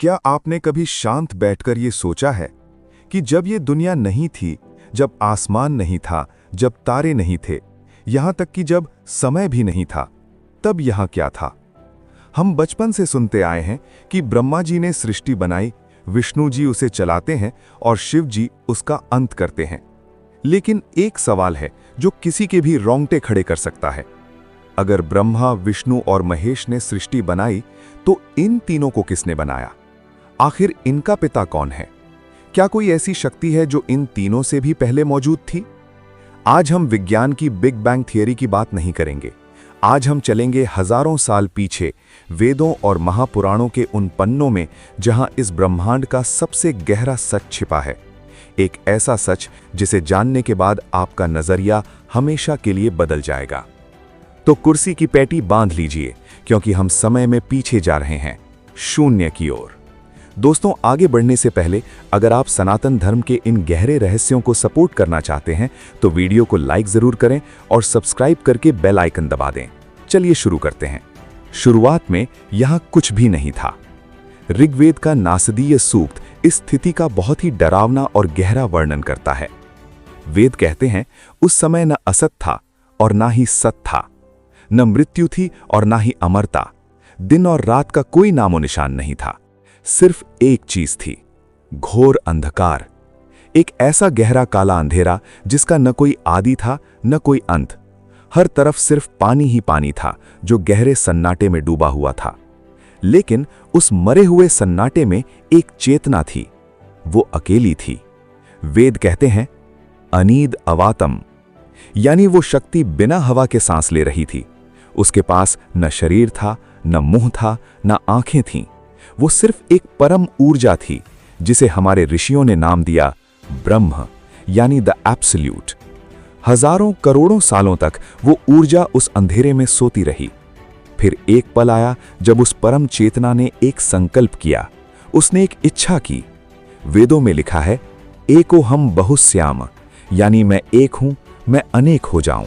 क्या आपने कभी शांत बैठकर ये सोचा है कि जब ये दुनिया नहीं थी, जब आसमान नहीं था, जब तारे नहीं थे, यहां तक कि जब समय भी नहीं था, तब यहां क्या था? हम बचपन से सुनते आए हैं कि ब्रह्मा जी ने सृष्टि बनाई, विष्णु जी उसे चलाते हैं और शिव जी उसका अंत करते हैं। लेकिन एक सवाल है जो किसी के भी रोंगटे खड़े कर सकता है। अगर ब्रह्मा, विष्णु और महेश ने सृष्टि बनाई, तो इन तीनों को किसने बनाया? आखिर इनका पिता कौन है? क्या कोई ऐसी शक्ति है जो इन तीनों से भी पहले मौजूद थी? आज हम विज्ञान की बिग बैंग थियरी की बात नहीं करेंगे। आज हम चलेंगे हजारों साल पीछे, वेदों और महापुराणों के उन पन्नों में जहां इस ब्रह्मांड का सबसे गहरा सच छिपा है। एक ऐसा सच जिसे जानने के बाद आपका नजरिया हमेशा के लिए बदल जाएगा। तो कुर्सी की पेटी बांध लीजिए, क्योंकि हम समय में पीछे जा रहे हैं, शून्य की ओर। दोस्तों, आगे बढ़ने से पहले अगर आप सनातन धर्म के इन गहरे रहस्यों को सपोर्ट करना चाहते हैं तो वीडियो को लाइक जरूर करें और सब्सक्राइब करके बेल आइकन दबा दें। चलिए शुरू करते हैं। शुरुआत में यहां कुछ भी नहीं था। ऋग्वेद का नासदीय सूक्त इस स्थिति का बहुत ही डरावना और गहरा वर्णन करता है। वेद कहते हैं, उस समय न असत था और ना ही सत था, न मृत्यु थी और ना ही अमरता। दिन और रात का कोई नामो निशान नहीं था। सिर्फ एक चीज थी, घोर अंधकार। एक ऐसा गहरा काला अंधेरा जिसका न कोई आदि था न कोई अंत। हर तरफ सिर्फ पानी ही पानी था जो गहरे सन्नाटे में डूबा हुआ था। लेकिन उस मरे हुए सन्नाटे में एक चेतना थी। वो अकेली थी। वेद कहते हैं, अनीद अवातम, यानी वो शक्ति बिना हवा के सांस ले रही थी। उसके पास न शरीर था, न मुंह था, न आंखें थीं। वो सिर्फ एक परम ऊर्जा थी जिसे हमारे ऋषियों ने नाम दिया ब्रह्म, यानी द एब्सोल्यूट। हजारों करोड़ों सालों तक वो ऊर्जा उस अंधेरे में सोती रही। फिर एक पल आया जब उस परम चेतना ने एक संकल्प किया। उसने एक इच्छा की। वेदों में लिखा है, एको हम बहुश्याम, यानी मैं एक हूं, मैं अनेक हो जाऊं।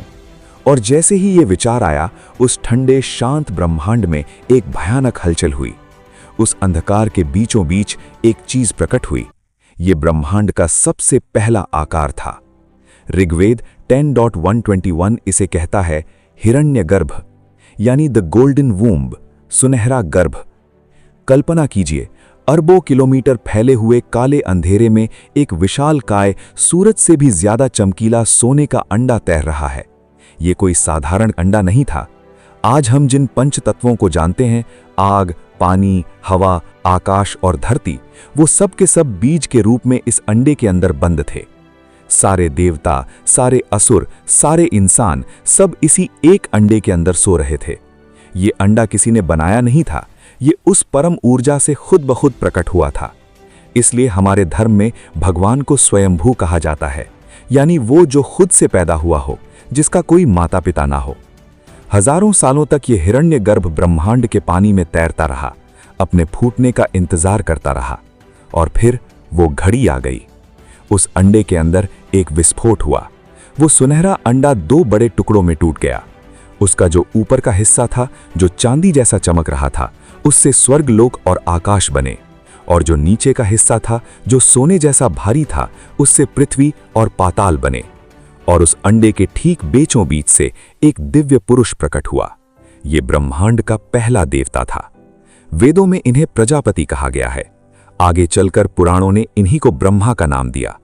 और जैसे ही ये विचार आया, उस ठंडे शांत ब्रह्मांड में एक भयानक हलचल हुई। उस अंधकार के बीचों बीच एक चीज प्रकट हुई। ये ब्रह्मांड का सबसे पहला आकार था। ऋग्वेद 10.121 इसे कहता है हिरण्यगर्भ, यानी द गोल्डन वूम्ब, सुनहरा गर्भ। कल्पना कीजिए, अरबों किलोमीटर फैले हुए काले अंधेरे में एक विशालकाय, सूरज से भी ज्यादा चमकीला सोने का अंडा तैर रहा है। ये कोई साधारण अंडा नहीं था। आज हम जिन पंच तत्वों को जानते हैं, आग, पानी, हवा, आकाश और धरती, वो सब के सब बीज के रूप में इस अंडे के अंदर बंद थे। सारे देवता, सारे असुर, सारे इंसान, सब इसी एक अंडे के अंदर सो रहे थे। ये अंडा किसी ने बनाया नहीं था। ये उस परम ऊर्जा से खुद ब खुद प्रकट हुआ था। इसलिए हमारे धर्म में भगवान को स्वयंभू कहा जाता है, यानी वो जो खुद से पैदा हुआ हो, जिसका कोई माता पिता ना हो। हजारों सालों तक ये हिरण्यगर्भ ब्रह्मांड के पानी में तैरता रहा, अपने फूटने का इंतजार करता रहा। और फिर वो घड़ी आ गई। उस अंडे के अंदर एक विस्फोट हुआ। वो सुनहरा अंडा दो बड़े टुकड़ों में टूट गया। उसका जो ऊपर का हिस्सा था, जो चांदी जैसा चमक रहा था, उससे स्वर्गलोक और आकाश बने। और जो नीचे का हिस्सा था, जो सोने जैसा भारी था, उससे पृथ्वी और पाताल बने। और उस अंडे के ठीक बीचों बीच से एक दिव्य पुरुष प्रकट हुआ। ये ब्रह्मांड का पहला देवता था। वेदों में इन्हें प्रजापति कहा गया है। आगे चलकर पुराणों ने इन्हीं को ब्रह्मा का नाम दिया।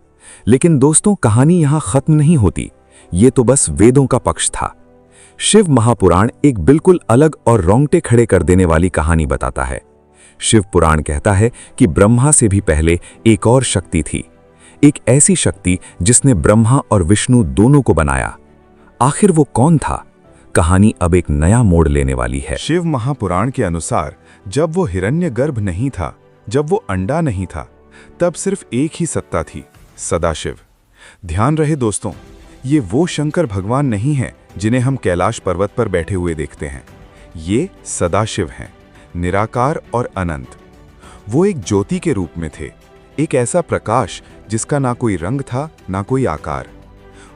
लेकिन दोस्तों, कहानी यहां खत्म नहीं होती। ये तो बस वेदों का पक्ष था। शिव महापुराण एक बिल्कुल अलग और रोंगटे खड़े कर देने वाली कहानी बताता है। शिव पुराण कहता है कि ब्रह्मा से भी पहले एक और शक्ति थी, एक ऐसी शक्ति जिसने ब्रह्मा और विष्णु दोनों को बनाया। आखिर वो कौन था? कहानी अब एक नया मोड़ लेने वाली है। शिव महापुराण के अनुसार जब वो हिरण्यगर्भ नहीं था, जब वो अंडा नहीं था, तब सिर्फ एक ही सत्ता थी, सदाशिव। ध्यान रहे दोस्तों, ये वो शंकर भगवान नहीं है जिन्हें हम कैलाश पर्वत पर बैठे हुए देखते हैं। ये सदाशिव हैं, निराकार और अनंत। वो एक ज्योति के रूप में थे, एक ऐसा प्रकाश जिसका ना कोई रंग था, ना कोई आकार।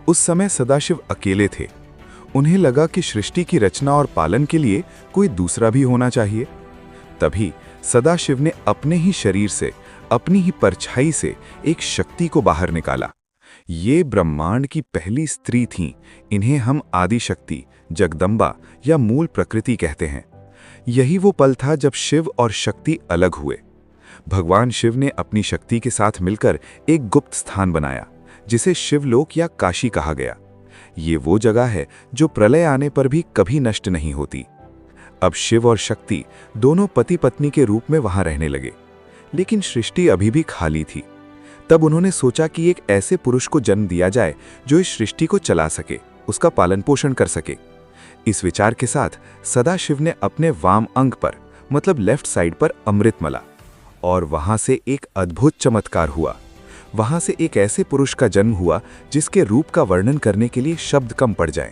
उस समय सदाशिव अकेले थे। उन्हें लगा कि सृष्टि की रचना और पालन के लिए कोई दूसरा भी होना चाहिए। तभी सदाशिव ने अपने ही शरीर से, अपनी ही परछाई से एक शक्ति को बाहर निकाला। ये ब्रह्मांड की पहली स्त्री थीं। इन्हें हम आदि शक्ति, जगदम्बा या मूल प्रकृति कहते हैं। यही वो पल था जब शिव और शक्ति अलग हुए। भगवान शिव ने अपनी शक्ति के साथ मिलकर एक गुप्त स्थान बनाया, जिसे शिवलोक या काशी कहा गया। ये वो जगह है जो प्रलय आने पर भी कभी नष्ट नहीं होती। अब शिव और शक्ति दोनों पति पत्नी के रूप में वहां रहने लगे, लेकिन सृष्टि अभी भी खाली थी। तब उन्होंने सोचा कि एक ऐसे पुरुष को जन्म दिया जाए जो इस सृष्टि को चला सके, उसका पालन पोषण कर सके। इस विचार के साथ सदाशिव ने अपने वाम अंग पर, मतलब लेफ्ट साइड पर अमृत मला, और वहां से एक अद्भुत चमत्कार हुआ। वहां से एक ऐसे पुरुष का जन्म हुआ जिसके रूप का वर्णन करने के लिए शब्द कम पड़ जाएं।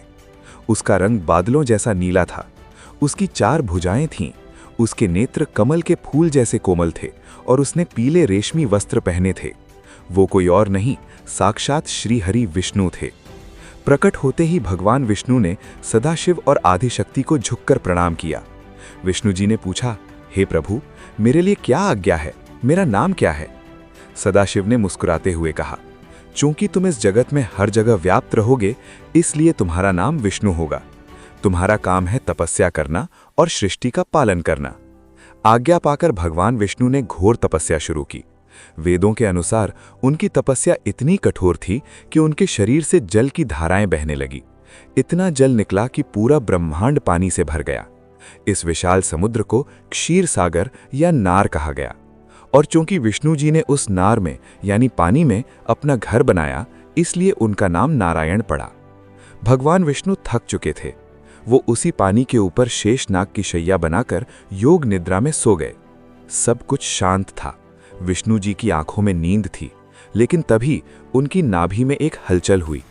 उसका रंग बादलों जैसा नीला था, उसकी 4 भुजाएं थीं, उसके नेत्र कमल के फूल जैसे कोमल थे और उसने पीले रेशमी वस्त्र पहने थे। वो कोई और नहीं, साक्षात श्री हरि विष्णु थे। प्रकट होते ही भगवान विष्णु ने सदाशिव और आदिशक्ति को झुककर प्रणाम किया। विष्णु जी ने पूछा, हे प्रभु, मेरे लिए क्या आज्ञा है? मेरा नाम क्या है? सदाशिव ने मुस्कुराते हुए कहा, चूंकि तुम इस जगत में हर जगह व्याप्त रहोगे, इसलिए तुम्हारा नाम विष्णु होगा। तुम्हारा काम है तपस्या करना और सृष्टि का पालन करना। आज्ञा पाकर भगवान विष्णु ने घोर तपस्या शुरू की। वेदों के अनुसार उनकी तपस्या इतनी कठोर थी कि उनके शरीर से जल की धाराएं बहने लगी। इतना जल निकला कि पूरा ब्रह्मांड पानी से भर गया। इस विशाल समुद्र को क्षीर सागर या नार कहा गया। और चूंकि विष्णु जी ने उस नार में यानी पानी में अपना घर बनाया, इसलिए उनका नाम नारायण पड़ा। भगवान विष्णु थक चुके थे। वो उसी पानी के ऊपर शेषनाग की शैया बनाकर योग निद्रा में सो गए। सब कुछ शांत था। विष्णु जी की आंखों में नींद थी, लेकिन तभी उनकी नाभि में एक हलचल हुई।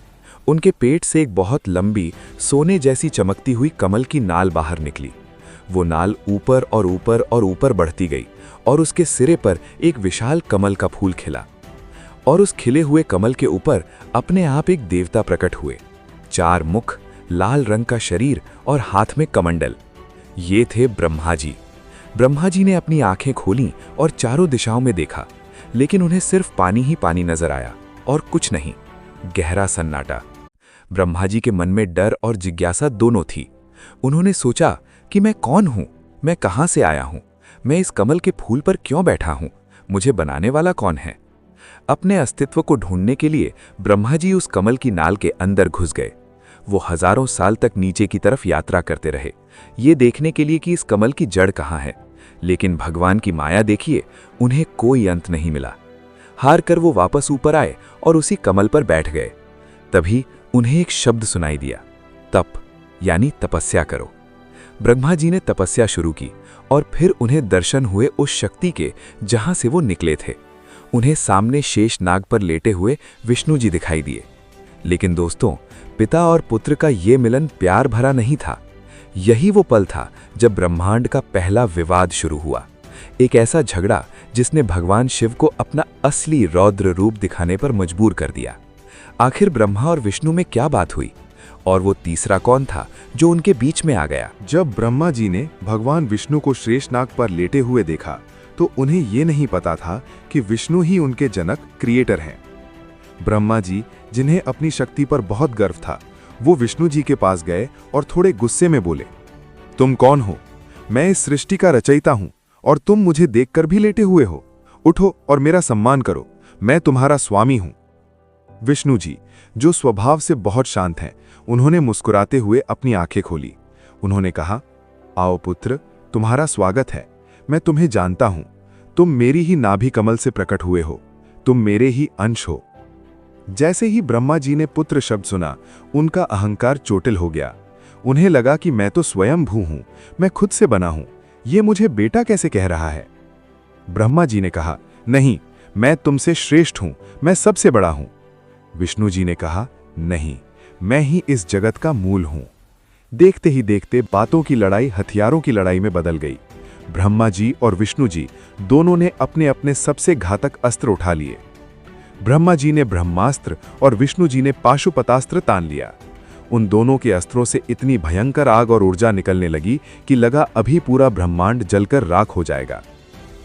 उनके पेट से एक बहुत लंबी, सोने जैसी चमकती हुई कमल की नाल बाहर निकली। वो नाल ऊपर और ऊपर और ऊपर बढ़ती गई और उसके सिरे पर एक विशाल कमल का फूल खिला। और उस खिले हुए कमल के ऊपर अपने आप एक देवता प्रकट हुए। 4 मुख, लाल रंग का शरीर और हाथ में कमंडल। ये थे ब्रह्मा जी। ब्रह्मा जी ने अपनी आंखें खोलीं और चारों दिशाओं में देखा, लेकिन उन्हें सिर्फ पानी ही पानी नजर आया और कुछ नहीं। गहरा सन्नाटा। ब्रह्मा जी के मन में डर और जिज्ञासा दोनों थी। उन्होंने सोचा कि मैं कौन हूं? मैं कहां से आया हूं? मैं इस कमल के फूल पर क्यों बैठा हूं? मुझे बनाने वाला कौन है? अपने अस्तित्व को ढूंढने के लिए ब्रह्मा जी उस कमल की नाल के अंदर घुस गए। वो हजारों साल तक नीचे की तरफ यात्रा करते रहे, ये देखने के लिए कि इस कमल की जड़ कहाँ है। लेकिन भगवान की माया देखिए, उन्हें कोई अंत नहीं मिला। हार कर वो वापस ऊपर आए और उसी कमल पर बैठ गए। तभी उन्हें एक शब्द सुनाई दिया, तप, यानी तपस्या करो। ब्रह्मा जी ने तपस्या शुरू की और फिर उन्हें दर्शन हुए उस शक्ति के जहां से वो निकले थे। उन्हें सामने शेष नाग पर लेटे हुए विष्णु जी दिखाई दिए। लेकिन दोस्तों, पिता और पुत्र का ये मिलन प्यार भरा नहीं था। यही वो पल था जब ब्रह्मांड का पहला विवाद शुरू हुआ। एक ऐसा झगड़ा जिसने भगवान शिव को अपना असली रौद्र रूप दिखाने पर मजबूर कर दिया। आखिर ब्रह्मा और विष्णु में क्या बात हुई? और वो तीसरा कौन था जो उनके बीच में आ गया? जब ब्रह्मा जी ने भगवान विष्णु को शेषनाग पर लेटे हुए देखा, तो उन्हें ये नहीं पता था कि विष्णु ही उनके जनक, क्रिएटर हैं। ब्रह्मा जी, जिन्हें अपनी शक्ति पर बहुत गर्व था, वो विष्णु जी के पास गए और थोड़े गुस्से में बोले, तुम कौन हो? मैं इस सृष्टि का रचयिता हूं और तुम मुझे देखकर भी लेटे हुए हो। उठो और मेरा सम्मान करो, मैं तुम्हारा स्वामी हूं। विष्णु जी, जो स्वभाव से बहुत शांत हैं, उन्होंने मुस्कुराते हुए अपनी आंखें खोली। उन्होंने कहा, आओ पुत्र, तुम्हारा स्वागत है। मैं तुम्हें जानता हूं। तुम मेरी ही नाभि कमल से प्रकट हुए हो। तुम मेरे ही अंश हो। जैसे ही ब्रह्मा जी ने पुत्र शब्द सुना, उनका अहंकार चोटिल हो गया। उन्हें लगा कि मैं तो स्वयं भू हूं, मैं खुद से बना हूं, ये मुझे बेटा कैसे कह रहा है? ब्रह्मा जी ने कहा, नहीं, मैं तुमसे श्रेष्ठ हूं, मैं सबसे बड़ा हूं। विष्णु जी ने कहा, नहीं, मैं ही इस जगत का मूल हूं। देखते ही देखते बातों की लड़ाई हथियारों की लड़ाई में बदल गई। ब्रह्मा जी और विष्णु जी दोनों ने अपने अपने सबसे घातक अस्त्र उठा लिए। ब्रह्मा जी ने ब्रह्मास्त्र और विष्णु जी ने पाशुपतास्त्र तान लिया। उन दोनों के अस्त्रों से इतनी भयंकर आग और ऊर्जा निकलने लगी कि लगा अभी पूरा ब्रह्मांड जलकर राख हो जाएगा।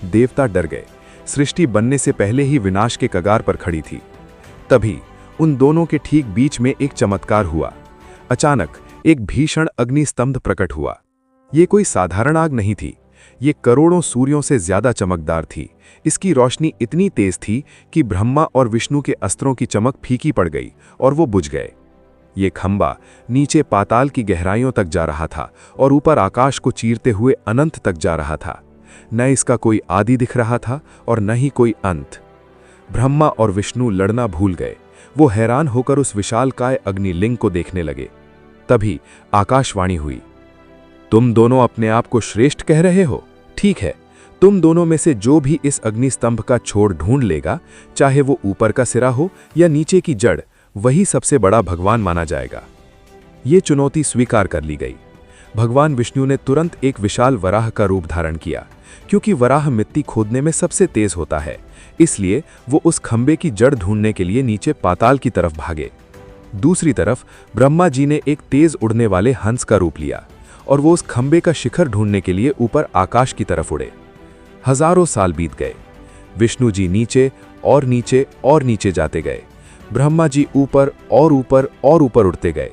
देवता डर गए। सृष्टि बनने से पहले ही विनाश के कगार पर खड़ी थी। तभी उन दोनों के ठीक बीच में एक चमत्कार हुआ। अचानक एक भीषण अग्निस्तंभ प्रकट हुआ। ये कोई साधारण आग नहीं थी, ये करोड़ों सूर्यों से ज्यादा चमकदार थी। इसकी रोशनी इतनी तेज थी कि ब्रह्मा और विष्णु के अस्त्रों की चमक फीकी पड़ गई और वो बुझ गए। ये खंबा नीचे पाताल की गहराइयों तक जा रहा था और ऊपर आकाश को चीरते हुए अनंत तक जा रहा था। न इसका कोई आदि दिख रहा था और न ही कोई अंत। ब्रह्मा और विष्णु लड़ना भूल गए। वो हैरान होकर उस विशालकाय अग्निलिंग को देखने लगे। तभी आकाशवाणी हुई, तुम दोनों अपने आप को श्रेष्ठ कह रहे हो? ठीक है, तुम दोनों में से जो भी इस अग्निस्तंभ का छोर ढूंढ लेगा, चाहे वो ऊपर का सिरा हो या नीचे की जड़, वही सबसे बड़ा भगवान माना जाएगा। ये चुनौती स्वीकार कर ली गई। भगवान विष्णु ने तुरंत एक विशाल वराह का रूप धारण किया। क्योंकि वराह मिट्टी खोदने में सबसे तेज होता है, इसलिए वो उस खंबे की जड़ ढूंढने के लिए नीचे पाताल की तरफ भागे। दूसरी तरफ ब्रह्मा जी ने एक तेज उड़ने वाले हंस का रूप लिया और वो उस खंबे का शिखर ढूंढने के लिए ऊपर आकाश की तरफ उड़े। हजारों साल बीत गए। विष्णु जी नीचे और नीचे और नीचे जाते गए। ब्रह्मा जी ऊपर और ऊपर और ऊपर उड़ते गए,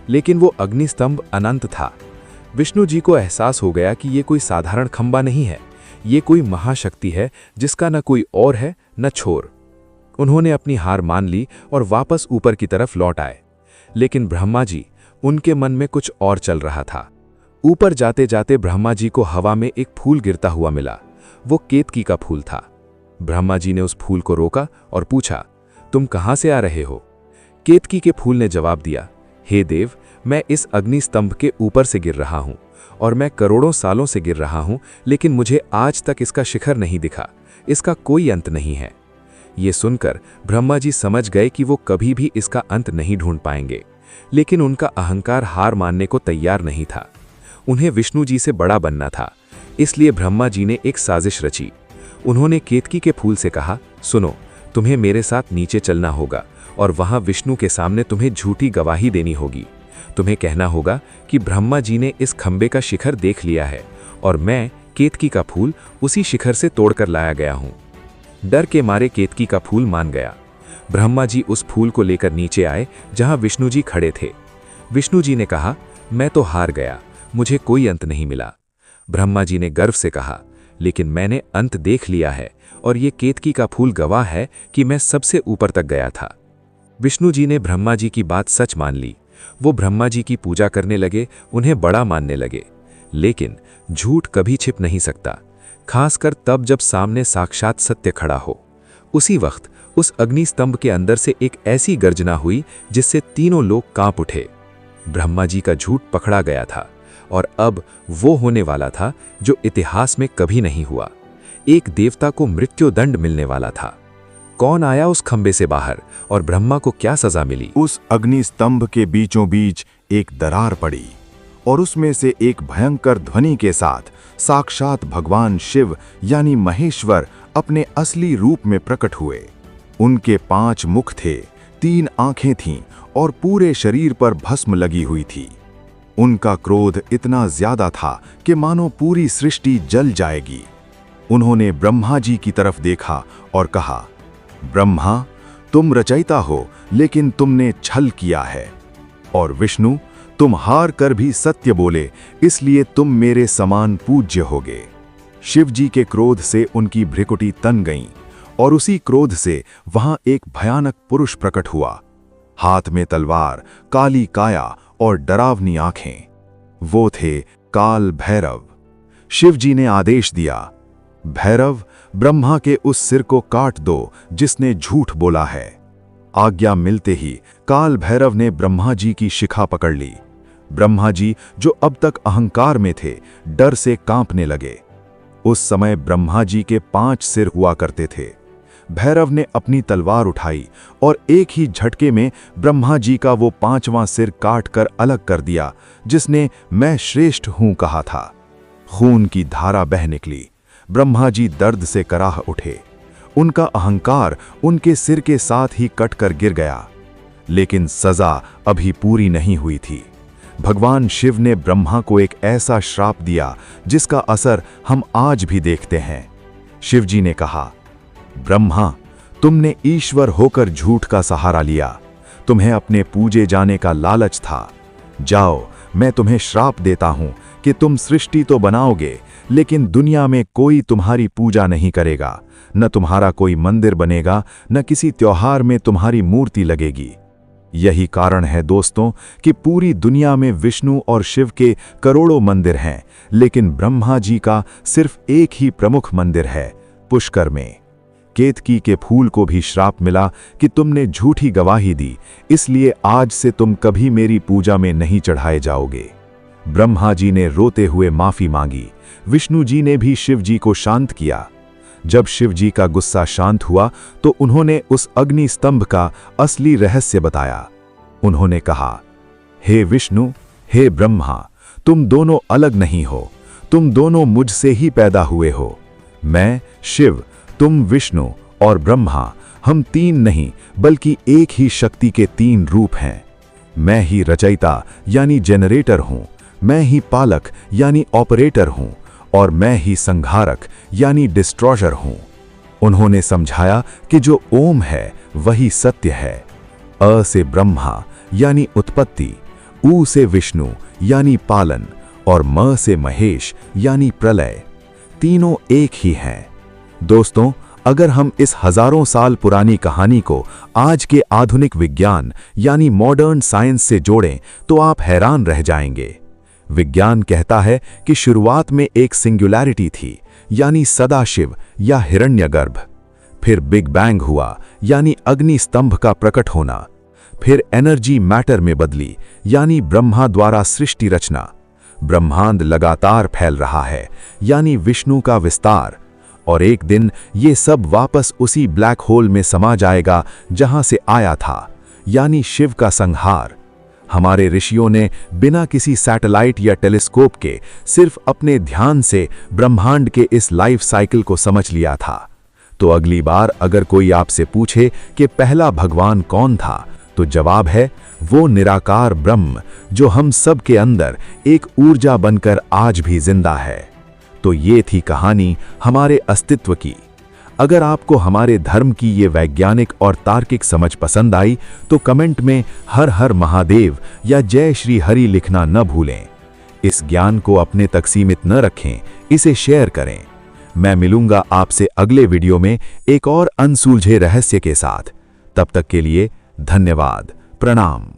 लेकिन वो अग्निस्तंभ अनंत था। विष्णु जी को एहसास हो गया कि ये कोई साधारण खंबा नहीं है, ये कोई महाशक्ति है जिसका न कोई और है न छोर। उन्होंने अपनी हार मान ली और वापस ऊपर की तरफ लौट आए। लेकिन ब्रह्मा जी, उनके मन में कुछ और चल रहा था। ऊपर जाते जाते ब्रह्मा जी को हवा में एक फूल गिरता हुआ मिला। वो केतकी का फूल था। ब्रह्मा जी ने उस फूल को रोका और पूछा, तुम कहाँ से आ रहे हो? केतकी के फूल ने जवाब दिया, हे देव, मैं इस अग्निस्तंभ के ऊपर से गिर रहा हूँ और मैं करोड़ों सालों से गिर रहा हूँ, लेकिन मुझे आज तक इसका शिखर नहीं दिखा। इसका कोई अंत नहीं है। ये सुनकर ब्रह्मा जी समझ गए कि वो कभी भी इसका अंत नहीं ढूंढ पाएंगे, लेकिन उनका अहंकार हार मानने को तैयार नहीं था। उन्हें विष्णु जी से बड़ा बनना था, इसलिए ब्रह्मा जी ने एक साजिश रची। उन्होंने केतकी के फूल से कहा, सुनो, तुम्हें मेरे साथ नीचे चलना होगा और वहां विष्णु के सामने तुम्हें झूठी गवाही देनी होगी। तुम्हें कहना होगा कि ब्रह्मा जी ने इस खंबे का शिखर देख लिया है और मैं, केतकी का फूल, उसी शिखर से तोड़कर लाया गया हूं। डर के मारे केतकी का फूल मान गया। ब्रह्मा जी उस फूल को लेकर नीचे आए जहां विष्णु जी खड़े थे। विष्णु जी ने कहा, मैं तो हार गया, मुझे कोई अंत नहीं मिला। ब्रह्मा जी ने गर्व से कहा, लेकिन मैंने अंत देख लिया है और ये केतकी का फूल गवाह है कि मैं सबसे ऊपर तक गया था। विष्णु जी ने ब्रह्मा जी की बात सच मान ली। वो ब्रह्मा जी की पूजा करने लगे, उन्हें बड़ा मानने लगे। लेकिन झूठ कभी छिप नहीं सकता, खासकर तब जब सामने साक्षात सत्य खड़ा हो। उसी वक्त उस अग्निस्तंभ के अंदर से एक ऐसी गर्जना हुई जिससे तीनों लोग कांप उठे। ब्रह्मा जी का झूठ पकड़ा गया था और अब वो होने वाला था जो इतिहास में कभी नहीं हुआ। एक देवता को मृत्युदंड मिलने वाला था। कौन आया उस खंबे से बाहर और ब्रह्मा को क्या सजा मिली? उस अग्निस्तंभ के बीचों बीच एक दरार पड़ी और उसमें से एक भयंकर ध्वनि के साथ साक्षात भगवान शिव यानी महेश्वर अपने असली रूप में प्रकट हुए। उनके 5 मुख थे, 3 आंखें थीं और पूरे शरीर पर भस्म लगी हुई थी। उनका क्रोध इतना ज्यादा था कि मानो पूरी सृष्टि जल जाएगी। उन्होंने ब्रह्मा जी की तरफ देखा और कहा, ब्रह्मा, तुम रचयिता हो, लेकिन तुमने छल किया है। और विष्णु, तुम हार कर भी सत्य बोले, इसलिए तुम मेरे समान पूज्य होगे। शिव जी के क्रोध से उनकी भ्रिकुटी तन गईं और उसी क्रोध से वहां एक भयानक पुरुष प्रकट हुआ। हाथ में तलवार, काली काया और डरावनी आंखें। वो थे काल भैरव। शिव जी ने आदेश दिया, भैरव, ब्रह्मा के उस सिर को काट दो जिसने झूठ बोला है। आज्ञा मिलते ही काल भैरव ने ब्रह्मा जी की शिखा पकड़ ली। ब्रह्मा जी, जो अब तक अहंकार में थे, डर से कांपने लगे। उस समय ब्रह्मा जी के 5 सिर हुआ करते थे। भैरव ने अपनी तलवार उठाई और एक ही झटके में ब्रह्मा जी का वो 5वां सिर काट कर अलग कर दिया, जिसने मैं श्रेष्ठ हूं कहा था। खून की धारा बह निकली। ब्रह्मा जी दर्द से कराह उठे। उनका अहंकार उनके सिर के साथ ही कटकर गिर गया। लेकिन सजा अभी पूरी नहीं हुई थी। भगवान शिव ने ब्रह्मा को एक ऐसा श्राप दिया जिसका असर हम आज भी देखते हैं। शिवजी ने कहा, ब्रह्मा, तुमने ईश्वर होकर झूठ का सहारा लिया। तुम्हें अपने पूजे जाने का लालच था। जाओ, मैं तुम्हें श्राप देता हूं कि तुम सृष्टि तो बनाओगे, लेकिन दुनिया में कोई तुम्हारी पूजा नहीं करेगा, न तुम्हारा कोई मंदिर बनेगा, न किसी त्योहार में तुम्हारी मूर्ति लगेगी। यही कारण है दोस्तों कि पूरी दुनिया में विष्णु और शिव के करोड़ों मंदिर हैं, लेकिन ब्रह्मा जी का सिर्फ एक ही प्रमुख मंदिर है, पुष्कर में। केतकी के फूल को भी श्राप मिला कि तुमने झूठी गवाही दी, इसलिए आज से तुम कभी मेरी पूजा में नहीं चढ़ाए जाओगे। ब्रह्मा जी ने रोते हुए माफी मांगी। विष्णु जी ने भी शिव जी को शांत किया। जब शिव जी का गुस्सा शांत हुआ तो उन्होंने उस अग्नि स्तंभ का असली रहस्य बताया। उन्होंने कहा, हे विष्णु, हे ब्रह्मा, तुम दोनों अलग नहीं हो, तुम दोनों मुझसे ही पैदा हुए हो। मैं शिव, तुम विष्णु और ब्रह्मा, हम तीन नहीं बल्कि एक ही शक्ति के तीन रूप हैं। मैं ही रचयिता यानी जेनरेटर हूं, मैं ही पालक यानी ऑपरेटर हूं, और मैं ही संहारक यानी डिस्ट्रॉयर हूं। उन्होंने समझाया कि जो ओम है वही सत्य है। अ से ब्रह्मा यानी उत्पत्ति, ऊ से विष्णु यानी पालन, और म से महेश यानी प्रलय। तीनों एक ही हैं। दोस्तों, अगर हम इस हजारों साल पुरानी कहानी को आज के आधुनिक विज्ञान यानी मॉडर्न साइंस से जोड़ें तो आप हैरान रह जाएंगे। विज्ञान कहता है कि शुरुआत में एक सिंगुलैरिटी थी, यानी सदाशिव या हिरण्यगर्भ। फिर बिग बैंग हुआ, यानी अग्नि स्तंभ का प्रकट होना। फिर एनर्जी मैटर में बदली, यानी ब्रह्मा द्वारा सृष्टि रचना। ब्रह्मांड लगातार फैल रहा है, यानी विष्णु का विस्तार। और एक दिन ये सब वापस उसी ब्लैक होल में समा जाएगा जहां से आया था, यानी शिव का संहार। हमारे ऋषियों ने बिना किसी सैटेलाइट या टेलीस्कोप के सिर्फ अपने ध्यान से ब्रह्मांड के इस लाइफ साइकिल को समझ लिया था। तो अगली बार अगर कोई आपसे पूछे कि पहला भगवान कौन था, तो जवाब है वो निराकार ब्रह्म, जो हम सब के अंदर एक ऊर्जा बनकर आज भी जिंदा है। तो ये थी कहानी हमारे अस्तित्व की। अगर आपको हमारे धर्म की ये वैज्ञानिक और तार्किक समझ पसंद आई तो कमेंट में हर हर महादेव या जय श्री हरि लिखना न भूलें। इस ज्ञान को अपने तक सीमित न रखें, इसे शेयर करें। मैं मिलूंगा आपसे अगले वीडियो में एक और अनसुलझे रहस्य के साथ। तब तक के लिए धन्यवाद, प्रणाम।